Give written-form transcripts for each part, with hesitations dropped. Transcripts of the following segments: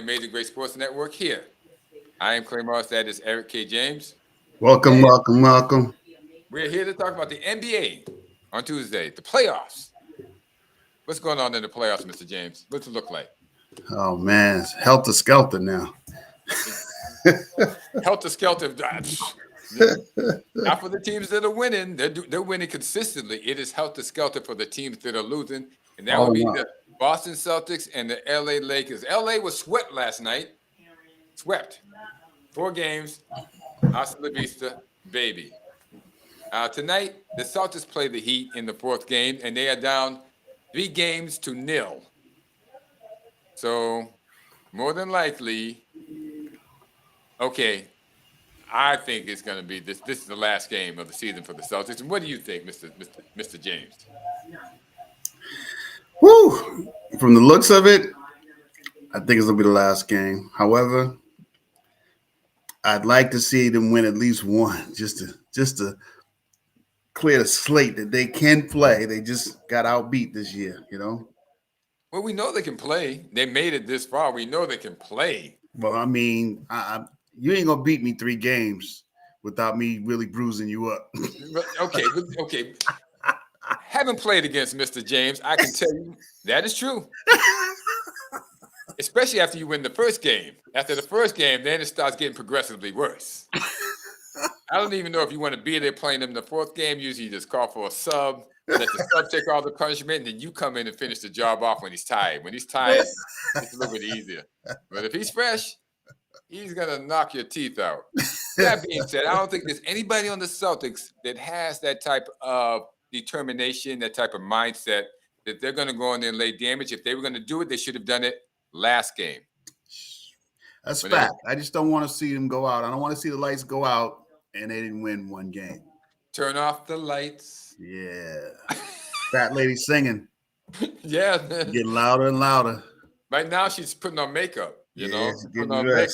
Amazing Great Sports Network here. I am Clay Moss. That is Eric K. James. Welcome, And welcome, welcome. we're here to talk about the NBA on Tuesday, the playoffs. What's going on in the playoffs, Mr. James? What's it look like? Oh man, it's helter skelter now. Helter skelter. Not for the teams that are winning. They're winning consistently. It is helter skelter for the teams that are losing. And that would Oh be no. the Boston Celtics and the LA Lakers. LA was swept last night. Swept. 4 games. Hasta la vista, baby. Tonight, the Celtics play the Heat in the fourth game, and they are down 3 games to 0. So, more than likely, okay, I think it's going to be this. This is the last game of the season for the Celtics. And what do you think, Mr. James? Woo! From the looks of it, I think it's gonna be the last game. However, I'd like to see them win at least one, just to clear the slate that they can play. They just got outbeat this year. Well, we know they can play. They made it this far. We know they can play. Well, I mean, you ain't gonna beat me 3 games without me really bruising you up. Okay. Haven't played against Mr. James. I can tell you that is true. Especially after you win the first game. After the first game, then it starts getting progressively worse. I don't even know if you want to be there playing them in the fourth game. Usually you just call for a sub, let the sub take all the punishment, and then you come in and finish the job off when he's tired. When he's tired, it's a little bit easier. But if he's fresh, he's going to knock your teeth out. That being said, I don't think there's anybody on the Celtics that has that type of determination, that type of mindset that they're going to go in there and lay damage. If they were going to do it, they should have done it last game. That's fact. I just don't want to see them go out. I don't want to see the lights go out and they didn't win one game. Turn off the lights. Yeah. Fat lady singing. Yeah. Getting louder and louder. Right now she's putting on makeup, she's putting on makeup.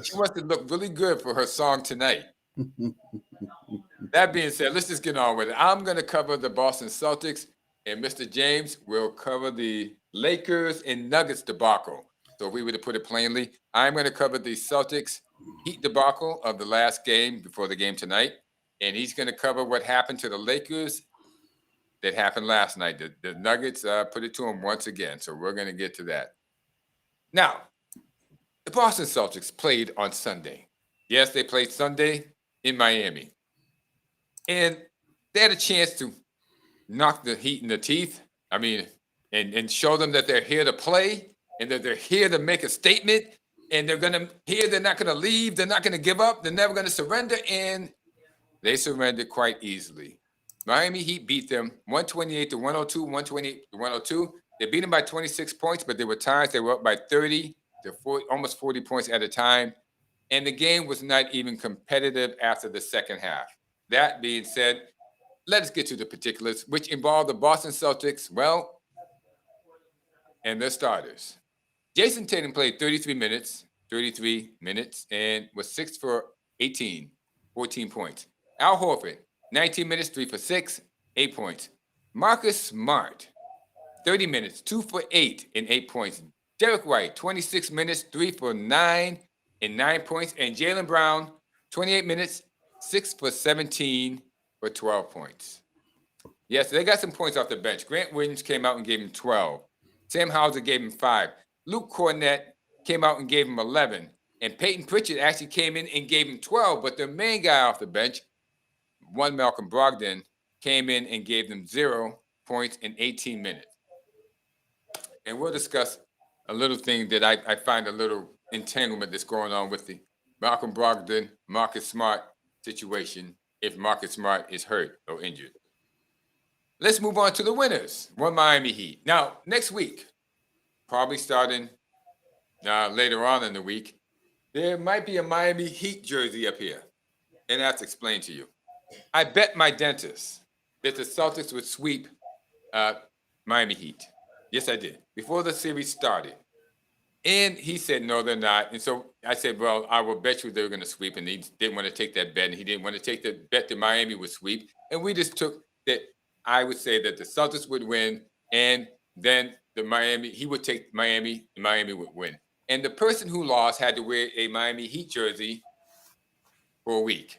She wants to look really good for her song tonight. That being said, let's just get on with it. I'm going to cover the Boston Celtics, and Mr. James will cover the Lakers and Nuggets debacle. So if we were to put it plainly, I'm going to cover the Celtics Heat debacle of the last game before the game tonight, and he's going to cover what happened to the Lakers that happened last night. The Nuggets put it to them once again, so we're going to get to that. Now, the Boston Celtics played on Sunday. Yes, they played Sunday in Miami, and they had a chance to knock the Heat in the teeth. I mean, and show them that they're here to play and that they're here to make a statement. And they're not going to leave. They're not going to give up. They're never going to surrender. And they surrendered quite easily. Miami Heat beat them 128-102, 128-102. They beat them by 26 points, but there were times they were up by 30 to 40, almost 40 points at a time. And the game was not even competitive after the second half. That being said, let us get to the particulars, which involve the Boston Celtics, and their starters. Jason Tatum played 33 minutes, and was 6 for 18, 14 points. Al Horford, 19 minutes, 3 for 6, 8 points. Marcus Smart, 30 minutes, 2 for 8 and 8 points. Derek White, 26 minutes, 3 for 9 and 9 points. And Jaylen Brown, 28 minutes, 6 for 17 for 12 points. Yes, they got some points off the bench. Grant Williams came out and gave him 12. Sam Hauser gave him 5. Luke Cornett came out and gave him 11. And Peyton Pritchard actually came in and gave him 12. But the main guy off the bench, one Malcolm Brogdon, came in and gave them 0 points in 18 minutes. And we'll discuss a little thing that I find a little entanglement that's going on with the Malcolm Brogdon, Marcus Smart situation if Marcus Smart is hurt or injured. Let's move on to the winners. One Miami Heat. Now, next week, probably starting later on in the week, there might be a Miami Heat jersey up here. And that's explained to you. I bet my dentist that the Celtics would sweep Miami Heat. Yes, I did. Before the series started. And he said, no, they're not. And so I said, well, I will bet you they're going to sweep. And he didn't want to take that bet. And he didn't want to take the bet that Miami would sweep. And we just took that. I would say that the Celtics would win. And then he would take Miami, and Miami would win. and the person who lost had to wear a Miami Heat jersey for a week.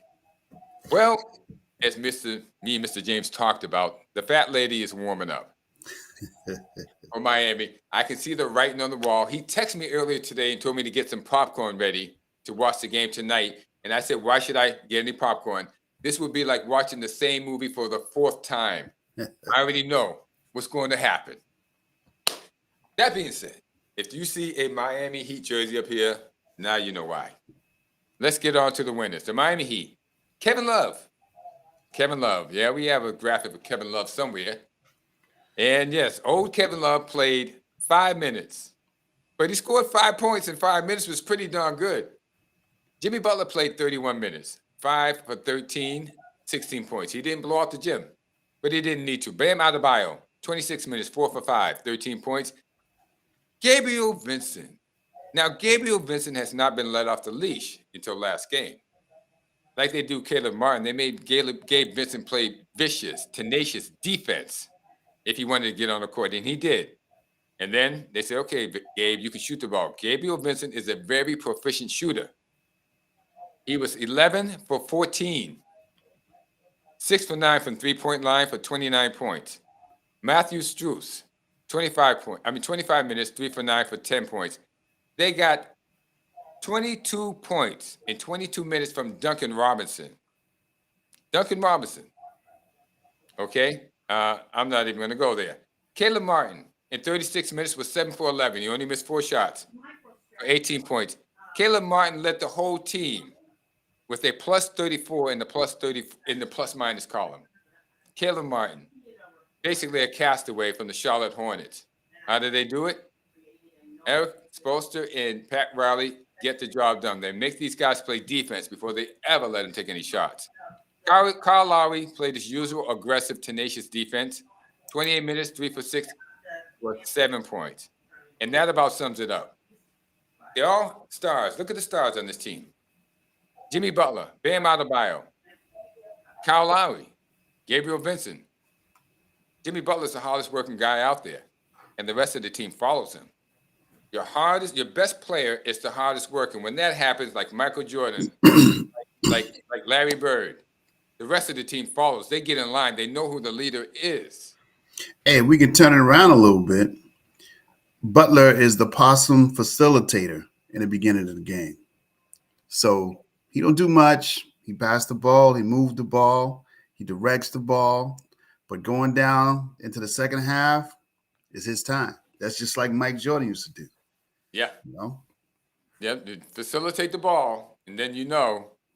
Well, as me and Mr. James talked about, the fat lady is warming up for Miami. I can see the writing on the wall. He texted me earlier today and told me to get some popcorn ready to watch the game tonight. And I said, why should I get any popcorn? This would be like watching the same movie for the 4th time. I already know what's going to happen. That being said, if you see a Miami Heat jersey up here, now you know why. Let's get on to the winners. The Miami Heat. Kevin Love. Yeah, we have a graphic of Kevin Love somewhere. And yes, old Kevin Love played 5 minutes, but he scored 5 points in 5 minutes, was pretty darn good. Jimmy Butler played 31 minutes, 5 for 13, 16 points. He didn't blow out the gym, but he didn't need to. Bam Adebayo, 26 minutes, 4 for 5, 13 points. Gabriel Vincent. Now, Gabriel Vincent has not been let off the leash until last game. Like they do Caleb Martin, they made Gabe Vincent play vicious, tenacious defense if he wanted to get on the court, and he did. And then they said, okay, Gabe, you can shoot the ball. Gabriel Vincent is a very proficient shooter. He was 11 for 14, 6 for 9 from three-point line for 29 points. Matthew Strus, 25 minutes, 3 for 9 for 10 points. They got 22 points in 22 minutes from Duncan Robinson. Okay? I'm not even going to go there. Caleb Martin, in 36 minutes, was 7 for 11. He only missed 4 shots for 18 points. Caleb Martin led the whole team with a plus 34 in the plus 30 in the plus minus column. Caleb Martin, basically a castaway from the Charlotte Hornets. How did they do it? Erick Spoelstra and Pat Riley get the job done. They make these guys play defense before they ever let them take any shots. Kyle Lowry played his usual aggressive, tenacious defense. 28 minutes, 3 for 6 for 7 points. And that about sums it up. They're all stars. Look at the stars on this team. Jimmy Butler, Bam Adebayo, Kyle Lowry, Gabriel Vincent. Jimmy Butler's the hardest working guy out there, and the rest of the team follows him. Your best player is the hardest working. When that happens, like Michael Jordan, like Larry Bird, the rest of the team follows. They get in line. They know who the leader is. Hey, we can turn it around a little bit. Butler is the possum facilitator in the beginning of the game. So he don't do much. He passed the ball. He moved the ball. He directs the ball. But going down into the second half is his time. That's just like Mike Jordan used to do. Yeah. You know? Yeah, facilitate the ball, and then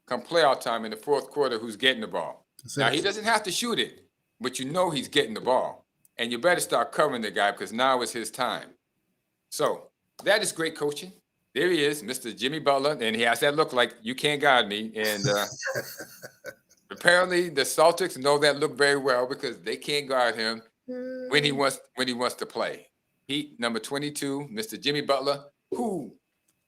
come playoff time in the fourth quarter, who's getting the ball. Now, he doesn't have to shoot it, but he's getting the ball. And you better start covering the guy because now is his time. So that is great coaching. There he is, Mr. Jimmy Butler, and he has that look like you can't guard me. And apparently the Celtics know that look very well because they can't guard him when he wants to play. Heat number 22, Mr. Jimmy Butler, who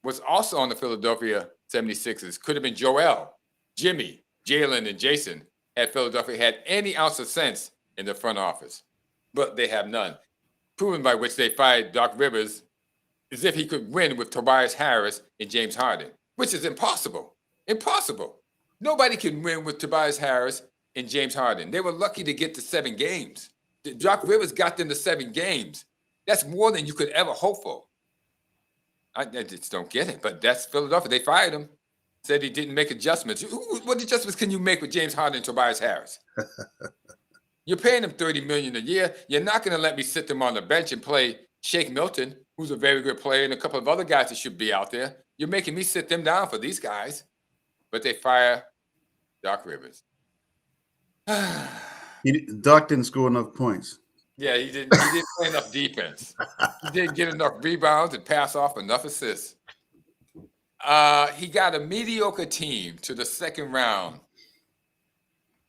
was also on the Philadelphia 76ers. Could have been Joel, Jimmy, Jalen, and Jason had Philadelphia had any ounce of sense in the front office. But they have none. Proven by which they fired Doc Rivers as if he could win with Tobias Harris and James Harden, which is impossible. Impossible. Nobody can win with Tobias Harris and James Harden. They were lucky to get to 7 games. Doc Rivers got them to 7 games. That's more than you could ever hope for. I just don't get it, but that's Philadelphia. They fired him. Said he didn't make adjustments. What adjustments can you make with James Harden and Tobias Harris? You're paying them $30 million a year. You're not going to let me sit them on the bench and play Shake Milton, who's a very good player, and a couple of other guys that should be out there. You're making me sit them down for these guys. But they fire Doc Rivers. Doc didn't score enough points. Yeah, he didn't play enough defense. He didn't get enough rebounds and pass off enough assists. He got a mediocre team to the second round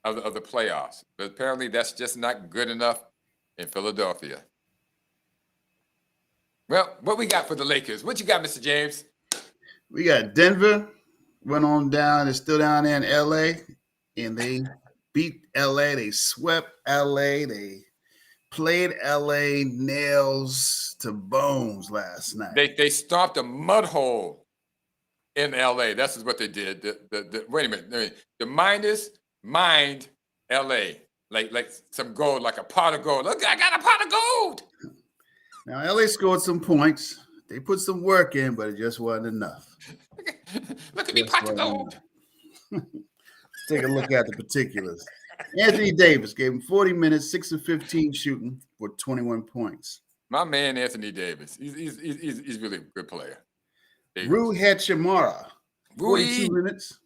of the playoffs. But apparently that's just not good enough in Philadelphia. Well, what we got for the Lakers? What you got, Mr. James? We got Denver. Went on down. They're still down there in L.A. And they beat L.A. They swept L.A. They played LA nails to bones last night. They stomped a mud hole in LA. That's what they did. Wait a minute. The Minders mined LA like some gold, like a pot of gold. Look, I got a pot of gold. Now LA scored some points. They put some work in, but it just wasn't enough. Look at me, pot of gold. Take a look at the particulars. Anthony Davis gave him 40 minutes, 6 of 15 shooting for 21 points. My man, Anthony Davis. He's really a good player. Rui Hachimura, 42 minutes,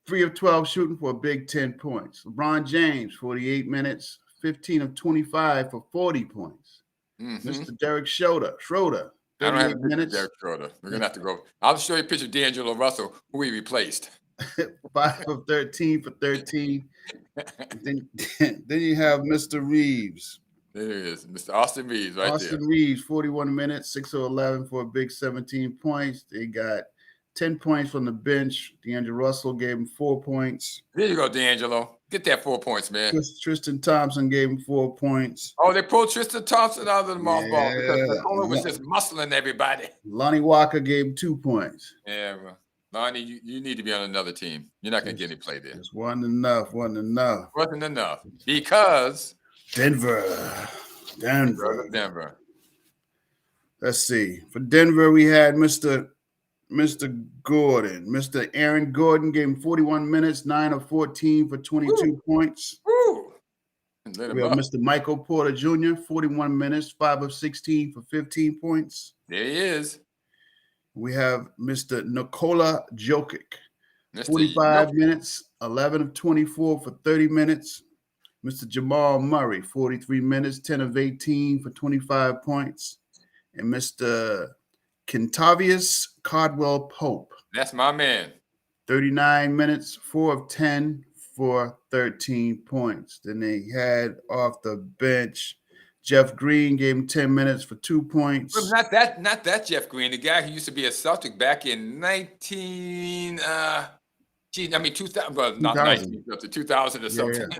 3 of 12 shooting for a big 10 points. LeBron James, 48 minutes, 15 of 25 for 40 points. Mr. Derek Schroeder, 38 minutes. Derek Schroeder. We're going to have to go. I'll show you a picture of D'Angelo Russell, who he replaced. 5 of 13 for 13. then you have Mr. Reeves. There he is, Mr. Austin Reeves right there. Austin Reeves, 41 minutes, 6 of 11 for a big 17 points. They got 10 points from the bench. D'Angelo Russell gave him 4 points. There you go, D'Angelo. Get that 4 points, man. Tristan Thompson gave him 4 points. Oh, they pulled Tristan Thompson out of the mothball because Nicola was just muscling everybody. Lonnie Walker gave him 2 points. Yeah, well, Lonnie, you need to be on another team. You're not going to get any play there. Just wasn't enough. Wasn't enough because Denver. Let's see. For Denver, we had Mr. Gordon. Mr. Aaron Gordon gave him 41 minutes, 9 of 14 for 22 points. Woo. We have Mr. Michael Porter Jr., 41 minutes, 5 of 16 for 15 points. There he is. We have Mr. Nikola Jokic, 45 minutes, 11 of 24 for 30 minutes. Mr. Jamal Murray, 43 minutes, 10 of 18 for 25 points. And Mr. Kentavious Caldwell-Pope. That's my man. 39 minutes, 4 of 10 for 13 points. Then they had off the bench, Jeff Green gave him 10 minutes for 2 points. Well, not that Jeff Green, the guy who used to be a Celtic back in 2000. Well, not 19, up to 2000 or something. Yeah.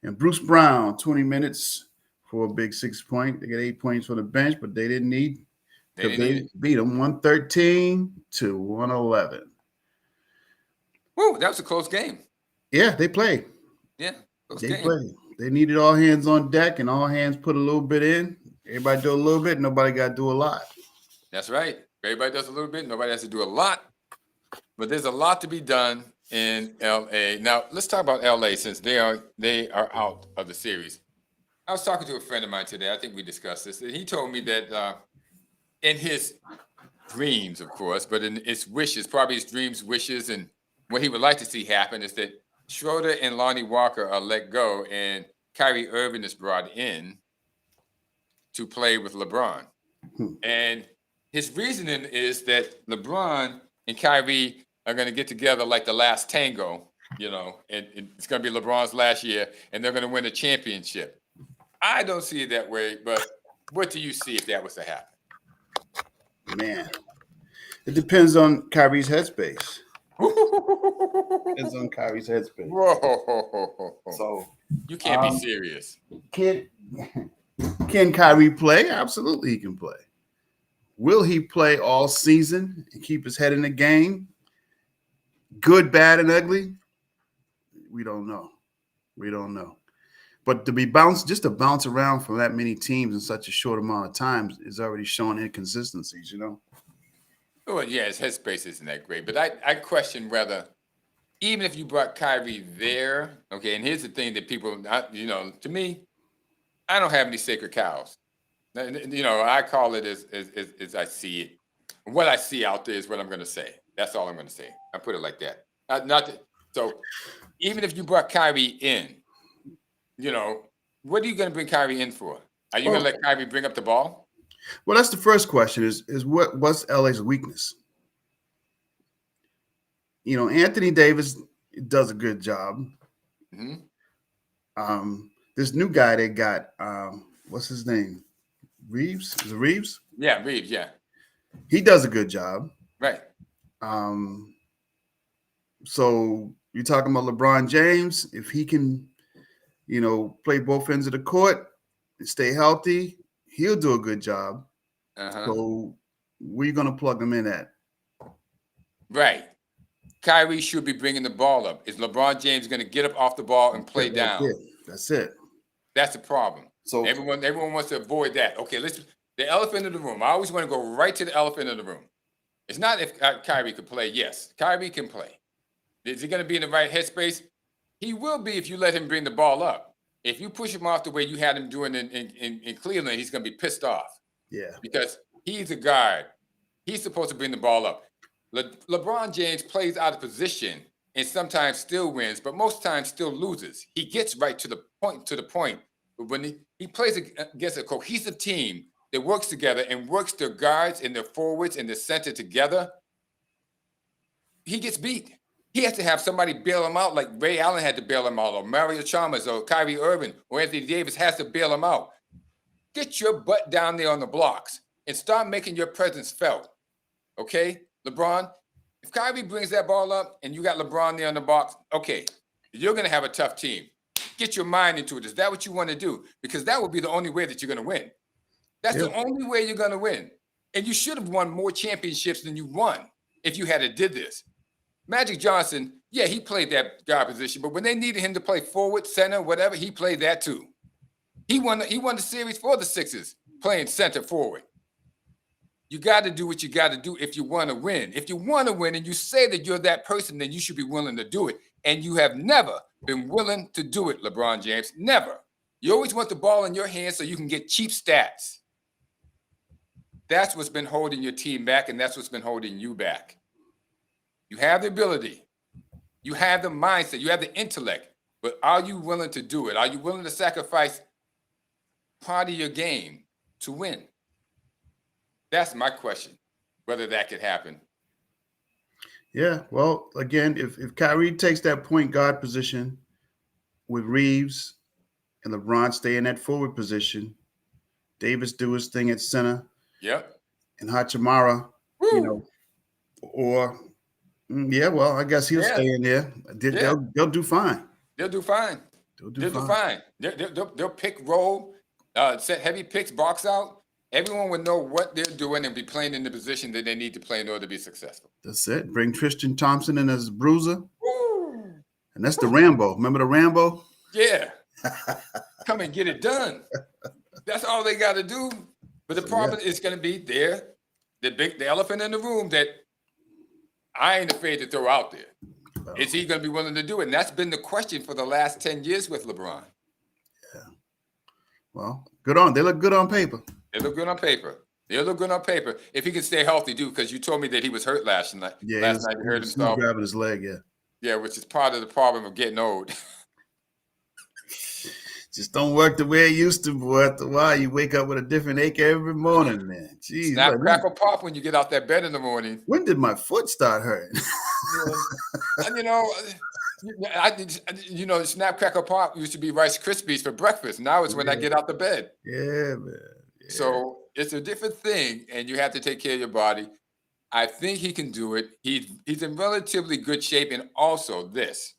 And Bruce Brown, 20 minutes for a big 6 point. They got 8 points for the bench, but they didn't need. They beat them 113 to 111. Woo, that was a close game. Yeah, they played. Yeah, they played. They needed all hands on deck, and all hands put a little bit in. Everybody do a little bit. Nobody got to do a lot. That's right. Everybody does a little bit. Nobody has to do a lot. But there's a lot to be done in LA. Now, let's talk about LA since they are out of the series. I was talking to a friend of mine today. I think we discussed this. And he told me that in his dreams, of course, but in his wishes, probably his dreams, wishes, and what he would like to see happen is that Schroeder and Lonnie Walker are let go and Kyrie Irving is brought in to play with LeBron. And his reasoning is that LeBron and Kyrie are going to get together like the last tango, and it's going to be LeBron's last year, and they're going to win a championship. I don't see it that way, but what do you see if that was to happen? Man, it depends on Kyrie's headspace. Depends on Kyrie's headspace. Whoa. So you can't be serious. Can Kyrie play? Absolutely, he can play. Will he play all season and keep his head in the game? Good, bad, and ugly? We don't know. But to bounce around from that many teams in such a short amount of time is already showing inconsistencies, Well, yeah, his headspace isn't that great. But I question whether, even if you brought Kyrie there, okay, and here's the thing that people, to me, I don't have any sacred cows. I call it as I see it. What I see out there is what I'm going to say. That's all I'm going to say. I put it like that. So even if you brought Kyrie in, what are you going to bring Kyrie in for? Are you going to let Kyrie bring up the ball? Well, that's the first question is what's LA's weakness? Anthony Davis does a good job. Mm-hmm. This new guy they got, what's his name? Reeves? Is it Reeves? Yeah, Reeves, yeah. He does a good job. Right. So you're talking about LeBron James, if he can, play both ends of the court, and stay healthy, he'll do a good job. So where you gonna plug him in at? Right. Kyrie should be bringing the ball up. Is LeBron James going to get up off the ball and play down? That's it. That's the problem. So everyone wants to avoid that. Okay, the elephant in the room. I always want to go right to the elephant in the room. It's not if Kyrie could play. Yes, Kyrie can play. Is he going to be in the right headspace? He will be if you let him bring the ball up. If you push him off the way you had him doing in Cleveland, he's going to be pissed off. Yeah. Because he's a guard. He's supposed to bring the ball up. LeBron James plays out of position and sometimes still wins, but most times still loses. He gets right to the point. But when he plays against a cohesive team that works together and works their guards and their forwards and the center together, he gets beat. He has to have somebody bail him out, like Ray Allen had to bail him out, or Mario Chalmers, or Kyrie Irving, or Anthony Davis has to bail him out. Get your butt down there on the blocks and start making your presence felt. Okay, LeBron, if Kyrie brings that ball up and you got LeBron there on the box, okay, you're going to have a tough team. Get your mind into it. Is that what you want to do? Because that will be the only way that you're going to win. That's the only way you're going to win. And you should have won more championships than you won if you had did this. Magic Johnson, yeah, he played that guard position, but when they needed him to play forward, center, whatever, he played that too. He won the series for the Sixers playing center forward. You got to do what you got to do if you want to win. If you want to win and you say that you're that person, then you should be willing to do it. And you have never been willing to do it, LeBron James. Never. You always want the ball in your hands so you can get cheap stats. That's what's been holding your team back, and that's what's been holding you back. You have the ability. You have the mindset. You have the intellect. But are you willing to do it? Are you willing to sacrifice part of your game to win? That's my question, whether that could happen. Yeah, well, again, if Kyrie takes that point guard position with Reeves and LeBron stay in that forward position, Davis do his thing at center. Yep. And Hachimura, I guess he'll stay in there. They'll do fine. They'll do fine. They'll pick roll, set heavy picks, box out. Everyone would know what they're doing and be playing in the position that they need to play in order to be successful. That's it. Bring Tristan Thompson in as bruiser. Woo. And that's the Rambo. Remember the Rambo? Yeah. Come and get it done. That's all they got to do. But the problem is going to be the elephant in the room that I ain't afraid to throw out there. Is he going to be willing to do it? And that's been the question for the last 10 years with LeBron. Yeah. Well, good on. They look good on paper. They look good on paper. If he can stay healthy, dude, because you told me that he was hurt last night. Yeah, last night he hurt himself. Grabbing his leg, Yeah, which is part of the problem of getting old. Just don't work the way it used to, boy. After a while, you wake up with a different ache every morning, man. Jeez. Snap, crackle, pop when you get out that bed in the morning. When did my foot start hurting? Snap, crackle, pop used to be Rice Krispies for breakfast. Now it's when I get out the bed. Yeah, man. Yeah. So it's a different thing, and you have to take care of your body. I think he can do it. He's in relatively good shape, and also this.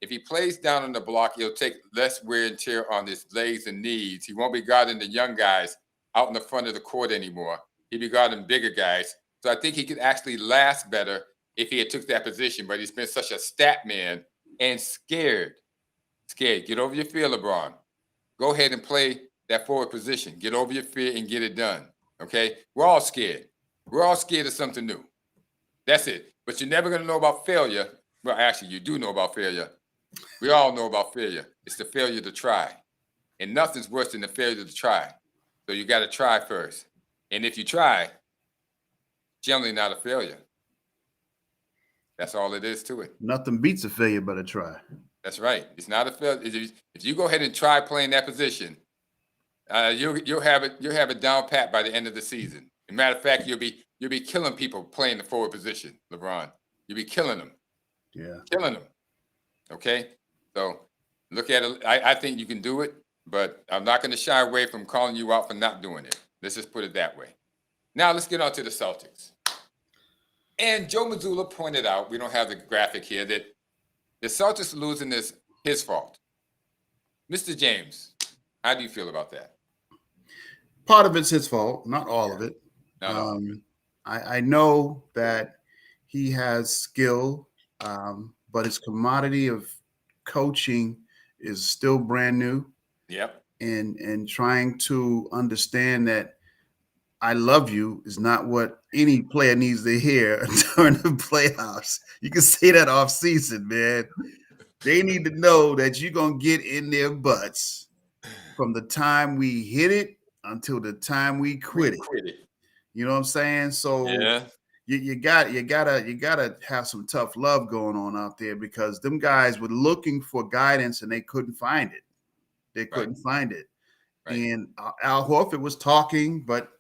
If he plays down on the block, he'll take less wear and tear on his legs and knees. He won't be guarding the young guys out in the front of the court anymore. He'll be guarding bigger guys. So I think he could actually last better if he had took that position. But he's been such a stat man and scared. Get over your fear, LeBron. Go ahead and play that forward position. Get over your fear and get it done. Okay? We're all scared. We're all scared of something new. That's it. But you're never going to know about failure. Well, actually, you do know about failure. We all know about failure. It's the failure to try. And nothing's worse than the failure to try. So you got to try first. And if you try, generally not a failure. That's all it is to it. Nothing beats a failure but a try. That's right. It's not a failure. If you go ahead and try playing that position, you'll have it down pat by the end of the season. As a matter of fact, you'll be killing people playing the forward position, LeBron. You'll be killing them. Yeah. Killing them. Okay? So look at it. I think you can do it, but I'm not going to shy away from calling you out for not doing it. Let's just put it that way. Now let's get on to the Celtics. And Joe Mazzulla pointed out, we don't have the graphic here, that the Celtics losing is his fault. Mr. James, how do you feel about that? Part of it's his fault, not all of it. Not all. I know that he has skill, but his commodity of coaching is still brand new, Yep. and trying to understand that I love you is not what any player needs to hear during the playoffs. You can say that off season, man. They need to know that you're gonna get in their butts from the time we hit it until the time we We quit it. quit it. You know what I'm saying? So Yeah. you gotta have some tough love going on out there, because them guys were looking for guidance and they couldn't find it. They Right. couldn't find it. Right. And Al Horford was talking, but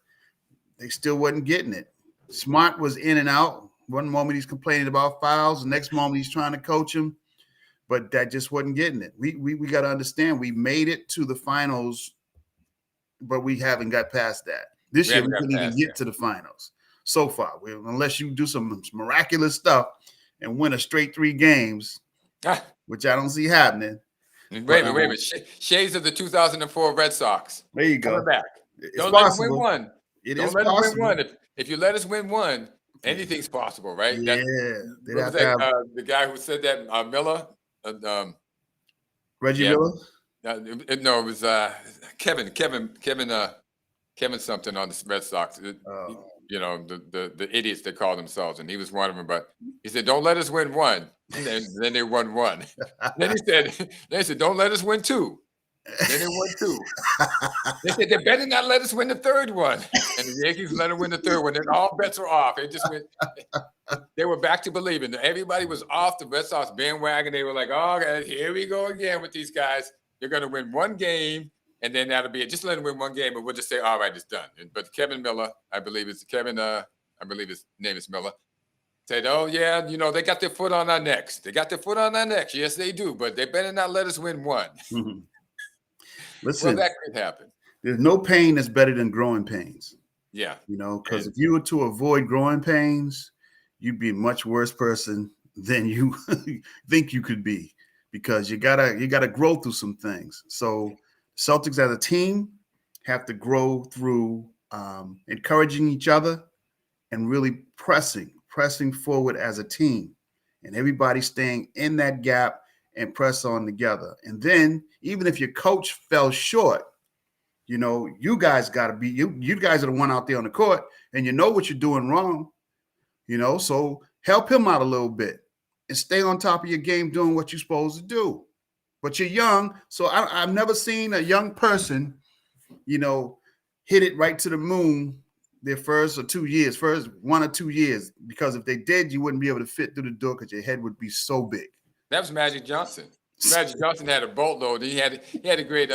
they still wasn't getting it. Smart was in and out. One moment he's complaining about fouls, the next moment he's trying to coach him, but that just wasn't getting it. We got to understand, we made it to the finals, but we haven't got past that. This We year haven't we got couldn't even past get that. to the finals so far. Unless you do some miraculous stuff and win a straight 3 games, Ah, which I don't see happening. wait a minute. Shades of the 2004 Red Sox. There you Coming go. back. It's Don't let us win possible. one. It Don't is let us win possible. one. If you let us win one, anything's possible, right? Yeah, they'd What have was to that? have The guy who said that, Miller. Reggie Yeah. Miller. No, it was Kevin something on the Red Sox. You know, the idiots that call themselves, and he was one of them. But he said, "Don't let us win one." And then they won one. Then he said, "They said, don't let us win two." Then they won two. They said, "They better not let us win the third one." And the Yankees let them win the third one. Then all bets are off. It just went. They were back to believing. Everybody was off the Red Sox bandwagon. They were like, "Oh, here we go again with these guys. They're going to win one game, and then that'll be it. Just let them win one game, and we'll just say, all right, it's done." But Kevin Miller, I believe it's Kevin. I believe his name is Miller. Said, "Oh yeah, you know they got their foot on our necks. They got their foot on our necks. Yes, they do. But they better not let us win one." Listen, Well, that could happen. there's no pain that's better than growing pains. Yeah. You know, because if you were to avoid growing pains, you'd be a much worse person than you think you could be, because you gotta grow through some things. So Celtics as a team have to grow through encouraging each other and really pressing forward as a team, and everybody staying in that gap and press on together. And then even if your coach fell short, you know, you guys got to be you guys are the one out there on the court, and you know what you're doing wrong, you know, so help him out a little bit and stay on top of your game doing what you're supposed to do. But you're young, so I've never seen a young person, you know, hit it right to the moon their first 1 or 2 years, because if they did, you wouldn't be able to fit through the door because your head would be so big. That was Magic Johnson. Magic Johnson had a boatload. He had a great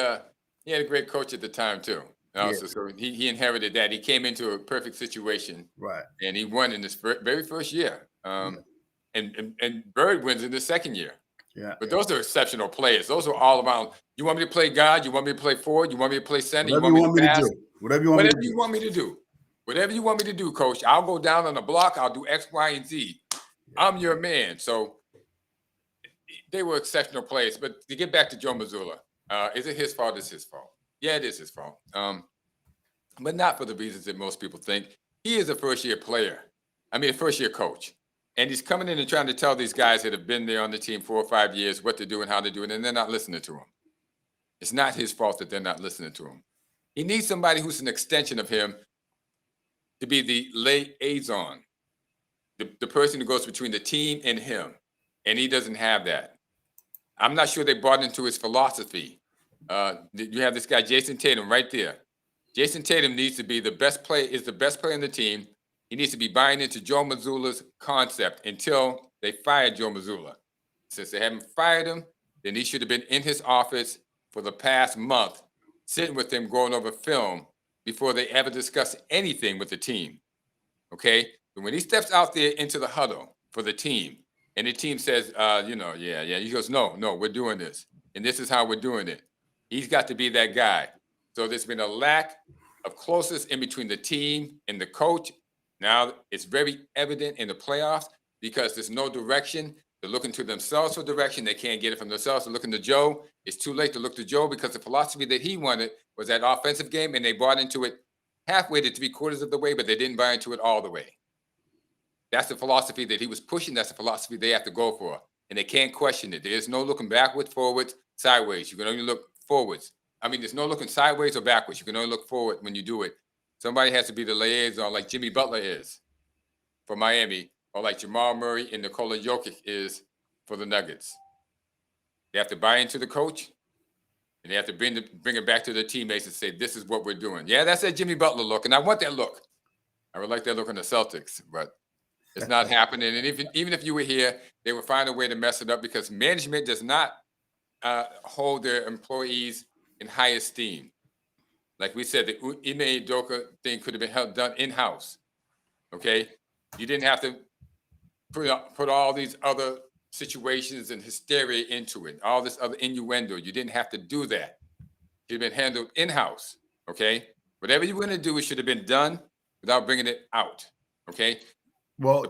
coach at the time too. Yeah. So he inherited that. He came into a perfect situation, Right. and he won in his very first year. And Bird wins in the second year. Yeah. But those are exceptional players. Those are all around. You want me to play guard? You want me to play forward? You want me to play center? Whatever you want me to pass? do. Whatever you want me to do. Whatever you want me to do. Whatever you want me to do, coach. I'll go down on the block. I'll do X, Y, and Z. I'm your man. So they were exceptional players. But to get back to Joe Mazzulla, is it his fault? It's his fault. Yeah, it is his fault. But not for the reasons that most people think. He is a first-year player. A first-year coach. And he's coming in and trying to tell these guys that have been there on the team 4 or 5 years what to do and how to do it, and they're not listening to him. It's not his fault that they're not listening to him. He needs somebody who's an extension of him to be the liaison, the person who goes between the team and him. And he doesn't have that. I'm not sure they bought into his philosophy. You have this guy, Jason Tatum, right there. Jason Tatum needs to be the best player in the team. He needs to be buying into Joe Mazzulla's concept until they fire Joe Mazzulla. Since they haven't fired him, then he should have been in his office for the past month, sitting with him, going over film before they ever discuss anything with the team. Okay? But when he steps out there into the huddle for the team, and the team says, he goes, no, we're doing this. And this is how we're doing it. He's got to be that guy. So there's been a lack of closeness in between the team and the coach. Now it's very evident in the playoffs because there's no direction. They're looking to themselves for direction. They can't get it from themselves. They're looking to Joe. It's too late to look to Joe because the philosophy that he wanted was that offensive game, and they bought into it halfway to 3/4 of the way, but they didn't buy into it all the way. That's the philosophy that he was pushing. That's the philosophy they have to go for, and they can't question it. There's no looking backwards, forwards, sideways. You can only look forwards. I mean, there's no looking sideways or backwards. You can only look forward when you do it. Somebody has to be the liaison, like Jimmy Butler is for Miami, or like Jamal Murray and Nikola Jokic is for the Nuggets. They have to buy into the coach, and they have to bring it back to their teammates and say, this is what we're doing. Yeah, that's that Jimmy Butler look, and I want that look. I would like that look on the Celtics, but it's not happening. And even if you were here, they would find a way to mess it up because management does not hold their employees in high esteem. Like we said, the Ime Udoka thing could have been done in-house. Okay? You didn't have to put all these other situations and hysteria into it, all this other innuendo. You didn't have to do that. It had been handled in-house. Okay? Whatever you were going to do, it should have been done without bringing it out. Okay? Well,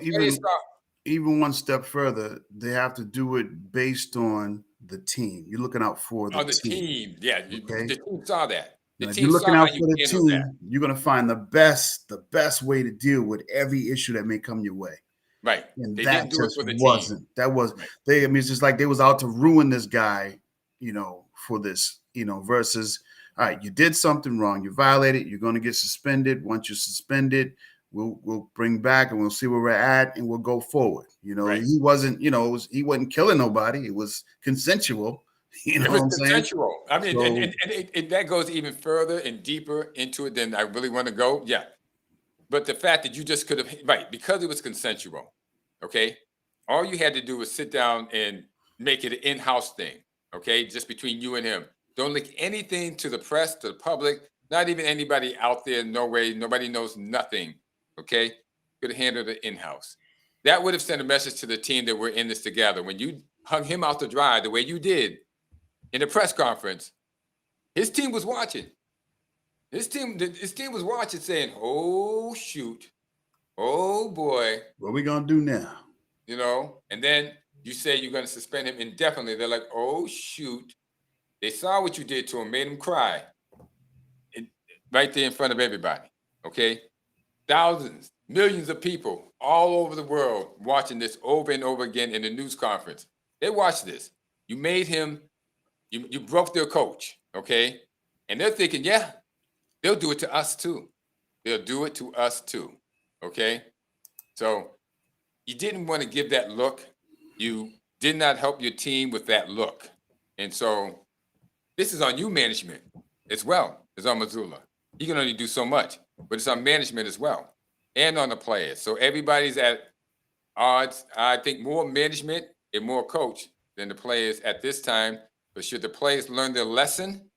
even one step further, they have to do it based on the team. You're looking out for the team. Yeah, okay? The team saw that. If you're looking out for the team, you're going to find the best way to deal with every issue that may come your way. Right. And that just wasn't. That was they. I mean, it's just like they was out to ruin this guy, for this, versus, all right, you did something wrong, you violated, you're going to get suspended. Once you're suspended, we'll bring back and we'll see where we're at and we'll go forward. He wasn't, he wasn't killing nobody. It was consensual. It was consensual. I mean, and that goes even further and deeper into it than I really want to go. Yeah. But the fact that you just could have, because it was consensual, okay? All you had to do was sit down and make it an in-house thing, okay? Just between you and him. Don't leak anything to the press, to the public, not even anybody out there. No way. Nobody knows nothing, okay? Could have handled it in-house. That would have sent a message to the team that we're in this together. When you hung him out to dry the way you did in the press conference, his team was watching. His team was watching, saying, "Oh shoot, oh boy, what are we gonna do now?" And then you say you're gonna suspend him indefinitely. They're like, "Oh shoot!" They saw what you did to him, made him cry, right there in front of everybody. Okay, thousands, millions of people all over the world watching this over and over again in the news conference. They watched this. You made him. You broke their coach. Okay, and they're thinking, yeah. They'll do it to us too. They'll do it to us too. Okay? So you didn't want to give that look. You did not help your team with that look. And so this is on you, management, as well as on Mazzulla. He can only do so much, but it's on management as well and on the players. So everybody's at odds. I think more management and more coach than the players at this time. But should the players learn their lesson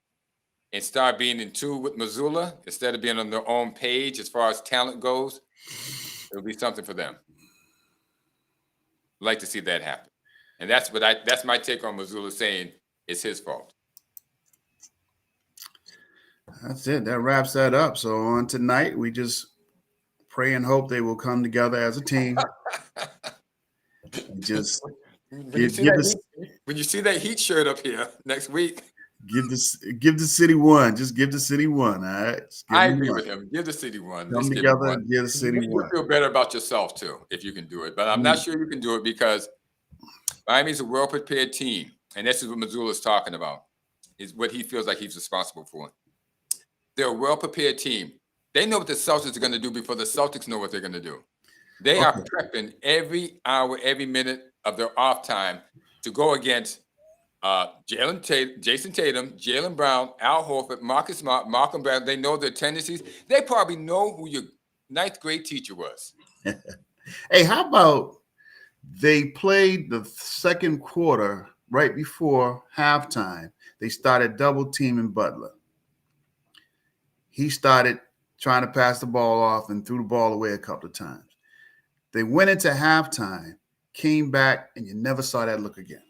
and start being in tune with Mazzulla instead of being on their own page as far as talent goes, it'll be something for them. I'd like to see that happen. And that's my take on Mazzulla saying it's his fault. That's it. That wraps that up. So on tonight, we just pray and hope they will come together as a team. When you see that Heat shirt up here next week, give the city one. Just give the city one. All right. I agree with him. Give the city one. Come together and give the city one. You feel better about yourself too if you can do it. But I'm not sure you can do it because Miami's a well-prepared team, and this is what Mazzulla is talking about. Is what he feels like he's responsible for. They're a well-prepared team. They know what the Celtics are going to do before the Celtics know what they're going to do. They are prepping every hour, every minute of their off time to go against Jason Tatum, Jaylen Brown, Al Horford, Marcus Smart, Malcolm Brown. They know their tendencies. They probably know who your ninth grade teacher was. Hey, how about they played the second quarter right before halftime? They started double teaming Butler. He started trying to pass the ball off and threw the ball away a couple of times. They went into halftime, came back, and you never saw that look again.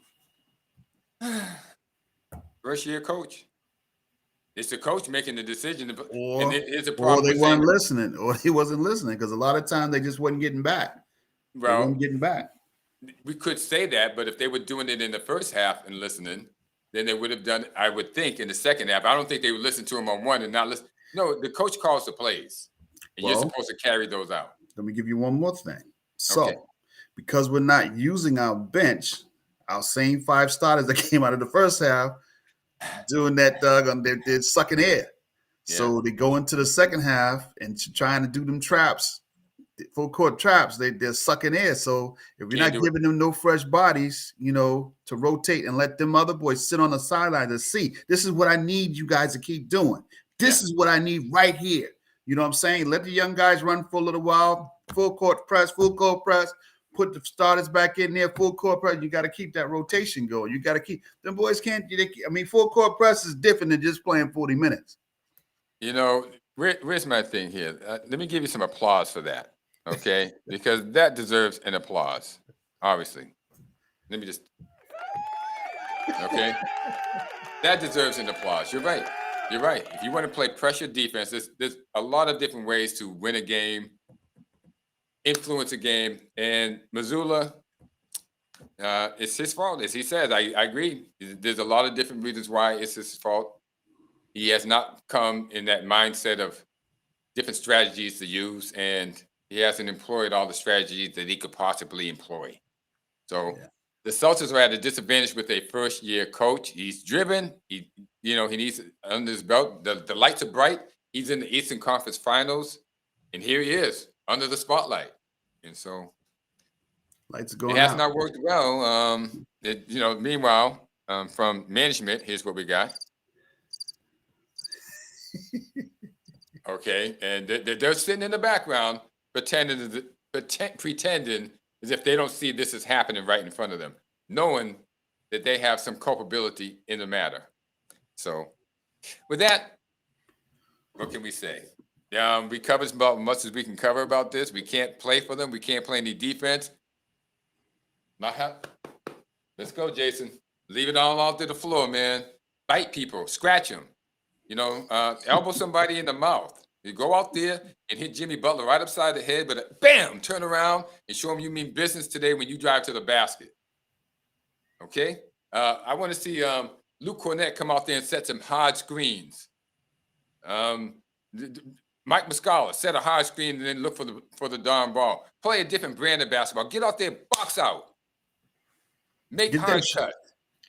First year coach. It's the coach making the decision. Or they weren't listening, or he wasn't listening, because a lot of times they just wasn't getting back. Well, they weren't getting back. we could say that, but if they were doing it in the first half and listening, then they would have done, I would think, in the second half. I don't think they would listen to him on one and not listen. No, the coach calls the plays, and you're supposed to carry those out. Let me give you one more thing. So, Okay. because we're not using our bench, our same 5 starters that came out of the first half doing that, they're sucking air. Yeah. So they go into the second half and trying to do them traps, full court traps. They're sucking air. So if you're not giving them no fresh bodies, to rotate and let them other boys sit on the sideline to see, this is what I need you guys to keep doing. This is what I need right here. You know what I'm saying? Let the young guys run for a little while, full court press, put the starters back in there, full court press. You got to keep that rotation going. You got to keep them boys full court press is different than just playing 40 minutes. Where's my thing here? Let me give you some applause for that, okay? Because that deserves an applause, obviously. Let me just, okay? That deserves an applause. You're right. You're right. If you want to play pressure defense, there's a lot of different ways to win a game, influence a game. And Mazzulla, it's his fault. As he says, I agree. There's a lot of different reasons why it's his fault. He has not come in that mindset of different strategies to use, and he hasn't employed all the strategies that he could possibly employ. So the Celtics are at a disadvantage with a first-year coach. He's driven. He needs under his belt. The lights are bright. He's in the Eastern Conference Finals, and here he is under the spotlight. And so lights are going. It has not worked well. Meanwhile, from management, here's what we got. Okay, and they're sitting in the background pretending as if they don't see this is happening right in front of them, knowing that they have some culpability in the matter. So with that, what can we say? We covered about as much as we can cover about this. We can't play for them. We can't play any defense. Let's go, Jason. Leave it all out to the floor, man. Bite people, scratch them. Elbow somebody in the mouth. You go out there and hit Jimmy Butler right upside the head, but bam, turn around and show him you mean business today when you drive to the basket. Okay? I want to see Luke Cornett come out there and set some hard screens. Mike Muscala set a hard screen and then look for the darn ball. Play a different brand of basketball. Get out there, box out. Make hard cuts.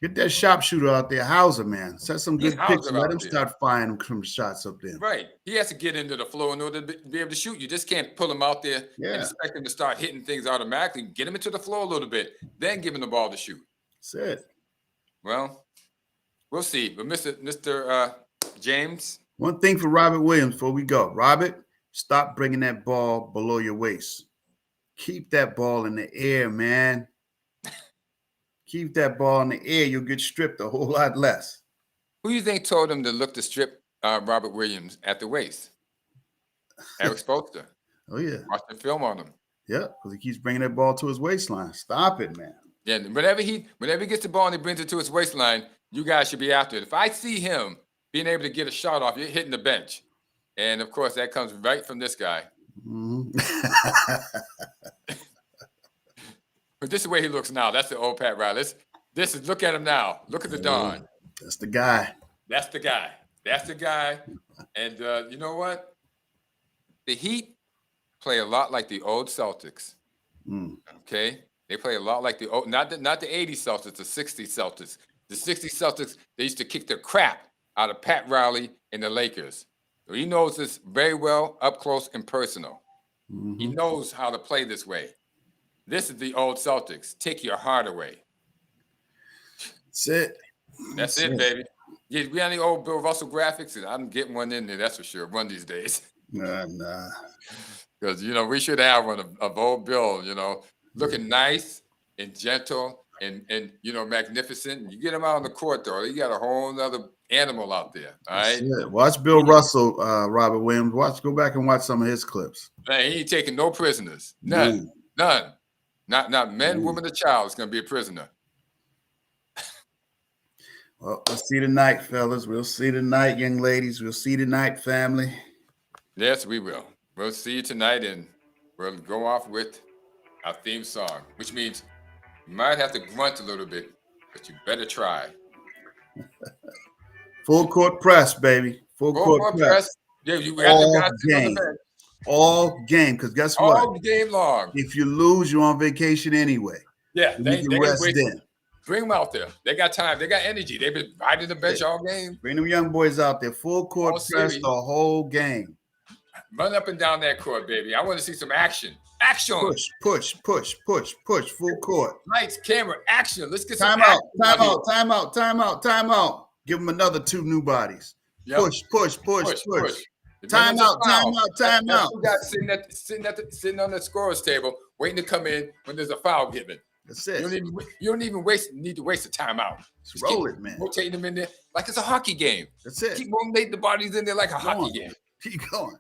Get that sharpshooter out there, Hauser, man. Set some good picks and let him start firing some shots up there. Right. He has to get into the flow in order to be able to shoot. You just can't pull him out there and expect him to start hitting things automatically. Get him into the flow a little bit, then give him the ball to shoot. That's it. Well, we'll see. But Mr. James. One thing for Robert Williams before we go. Robert, stop bringing that ball below your waist. Keep that ball in the air, man. Keep that ball in the air. You'll get stripped a whole lot less. Who do you think told him to look to strip Robert Williams at the waist? Erick Spoelstra. Oh, yeah. Watch the film on him. Yeah, because he keeps bringing that ball to his waistline. Stop it, man. Yeah, whenever he gets the ball and he brings it to his waistline, you guys should be after it. If I see him being able to get a shot off, you're hitting the bench. And, of course, that comes right from this guy. Mm-hmm. But this is the way he looks now. That's the old Pat Riley. Look at him now. Look at the Don. That's the guy. That's the guy. That's the guy. And you know what? The Heat play a lot like the old Celtics. Okay? They play a lot like the old, not the 80s Celtics, the 60s Celtics. The 60s Celtics, they used to kick the crap out of Pat Riley and the Lakers. So he knows this very well, up close and personal. Mm-hmm. He knows how to play this way. This is the old Celtics. Take your heart away. That's it. That's it, baby. Yeah, we have any old Bill Russell graphics? I'm getting one in there, that's for sure, one of these days. Nah. Because, we should have one of old Bill, looking nice and gentle and magnificent. You get him out on the court, though. You got a whole other animal out there, all right? Watch Bill Russell, Robert Williams. Go back and watch some of his clips. Man, he ain't taking no prisoners. None. Not men, women, or child is going to be a prisoner. Well, we'll see tonight, fellas. We'll see tonight, young ladies. We'll see tonight, family. Yes, we will. We'll see you tonight, and we'll go off with our theme song, which means You might have to grunt a little bit, but you better try. Full court press, baby. Full court press. Yeah, you got the guys sitting on the bench. All game. Because guess what? All game long. If you lose, you're on vacation anyway. Yeah, they can rest then. Bring them out there. They got time. They got energy. They've been riding the bench all game. Bring them young boys out there. Full court press the whole game. Run up and down that court, baby. I want to see some action. Action. Push. Full court. Lights, camera, action. Let's get some Time out. Give them another 2 new bodies. Yep. Push. Time out. You guys sitting on the scorer's table, waiting to come in when there's a foul given. That's it. You don't even need to waste a timeout. Just roll it, man. Rotating them in there like it's a hockey game. That's it. Keep rotating the bodies in there like a hockey game. Keep going.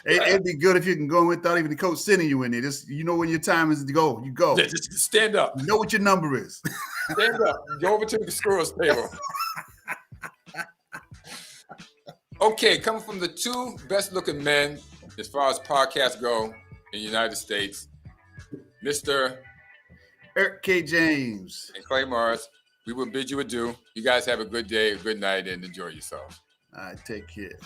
It'd be good if you can go without even the coach sending you in there. Just when your time is to go, you go. Yeah, just stand up. You know what your number is. Stand up. Go over to the scorer's table. Okay, coming from the 2 best-looking men as far as podcasts go in the United States, Mr. Erick K. James and Clay Morris, we will bid you adieu. You guys have a good day, a good night, and enjoy yourself. All right, take care.